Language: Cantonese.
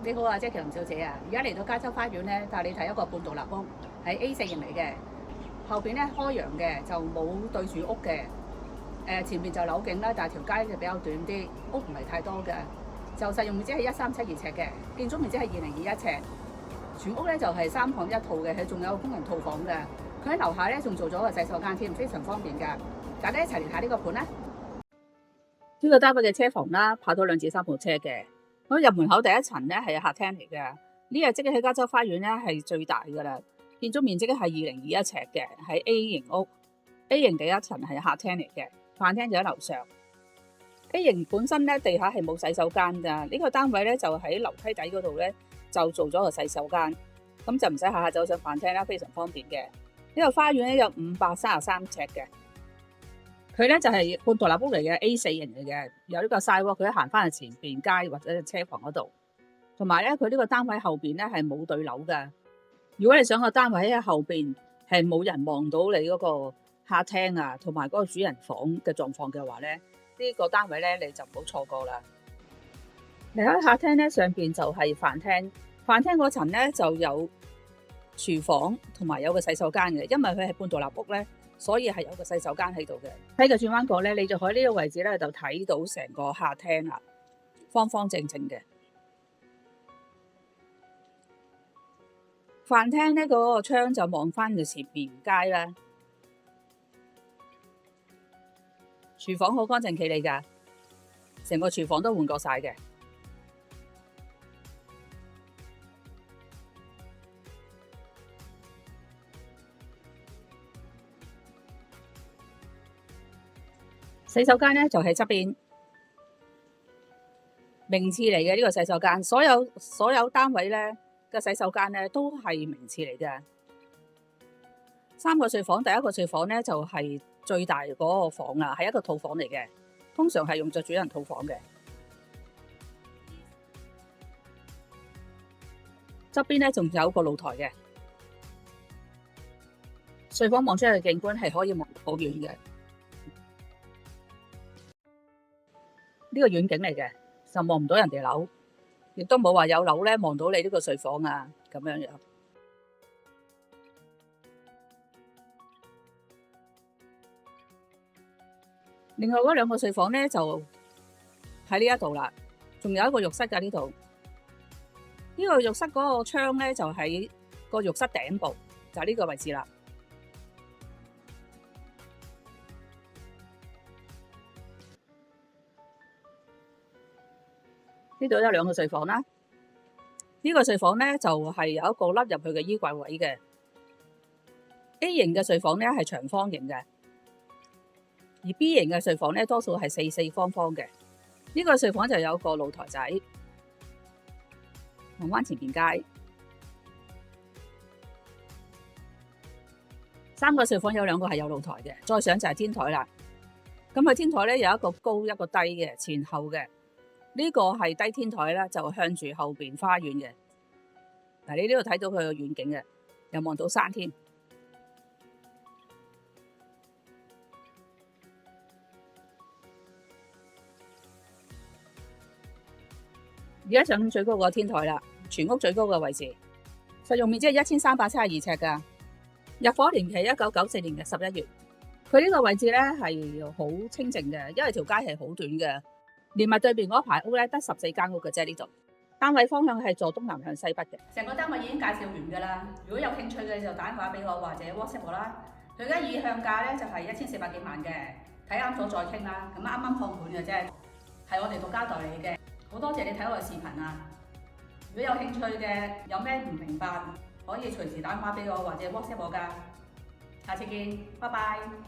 你好啊，Jackie 林小姐啊，而家嚟到加州花園咧，帶你睇一個半獨立屋，係 A4型嚟嘅，後邊咧開揚嘅，就冇對住屋嘅。前面就樓景啦，但係條街就比較短啲，屋唔係太多嘅。就實用面積係137二尺嘅，建築面積係2021尺。全屋咧就係3房1套嘅，佢仲有工人套房嘅。佢喺樓下咧仲做咗個洗手間添，非常方便㗎。大家一齊嚟睇呢個盤啦。呢個單位嘅車房啦，泊到2至3部車嘅。咁入門口第一層咧係客廳嚟嘅，呢個即係喺加州花園咧係最大噶啦，建築面積係2021尺嘅，係 A 型屋。A 型第一層係客廳嚟嘅，飯廳就喺樓上。A 型本身咧地下係冇洗手間噶，呢個單位咧就喺樓梯底嗰度咧就做咗個洗手間，咁就唔使下下走上飯廳啦，非常方便嘅。呢個花園咧有533尺嘅。佢咧就係半獨立屋嚟嘅 A4 型嚟嘅，有呢個 sidewalk，佢行翻去前邊街或者車房嗰度，同埋咧佢呢個單位後邊咧係冇對樓噶。如果你想個單位喺後邊係冇人望到你嗰個客廳啊，同埋嗰個主人房嘅狀況嘅話咧，呢個單位咧你就唔好錯過啦。嚟喺客廳咧上邊就係飯廳，飯廳嗰層咧就有廚房同埋有個洗手間嘅，因為佢係半獨立屋咧。所以係有個洗手間喺度嘅。喺個轉彎角咧，你就喺呢個位置咧就睇到成個客廳啦，方方正正嘅。飯廳咧嗰個窗就望翻住前面街啦。廚房好乾淨企理噶，成個廚房都換過晒嘅。洗手間咧就喺側邊，名廁嚟嘅呢個洗手間。所有單位咧嘅洗手間咧都係名廁嚟嘅。3個睡房，第一個睡房咧就係最大嗰個房啦，係一個套房嚟嘅，通常係用作主人套房嘅。側邊咧仲有個露台嘅，睡房望出去嘅景觀係可以望好遠嘅。呢個遠景嚟嘅，就望唔到人哋樓，亦都冇話有樓咧望到你呢個睡房啊咁樣樣。另外嗰2個睡房咧就喺呢一度啦，仲有一個浴室㗎呢度。呢個浴室嗰個窗咧就喺個浴室頂部，就係呢個位置啦。呢度有2個睡房啦，呢個睡房咧就係有一個凹入去嘅衣櫃位嘅。A 型嘅睡房咧係長方形嘅，而 B 型嘅睡房咧多數係四方方嘅。呢個睡房就有個露台仔，望翻前邊街。3個睡房有2個係有露台嘅，再上就係天台啦。咁佢天台咧有一個高一個低嘅，前後嘅。呢個係低天台啦，就向住後邊花園嘅。嗱，你呢度睇到佢個遠景嘅，又望到山添。而家上最高個天台啦，全屋最高嘅位置，實用面積係1372尺噶。入伙年期係1994年嘅11月。佢呢個位置咧係好清靜嘅，因為條街係好短嘅。連埋對面嗰排屋咧，得14間屋嘅啫。呢度單位方向係坐東南向西北嘅。成個單位已經介紹完㗎啦。如果有興趣嘅就打電話俾我或者 WhatsApp 我啦。佢而家意向價咧就係1400幾萬嘅，睇啱咗再傾啦。咁啱啱放盤嘅啫，係我哋獨家代理嘅。好多謝你睇我嘅視頻啊！如果有興趣嘅，有咩唔明白，可以隨時打電話俾我或者 WhatsApp 我㗎。下次見，拜拜。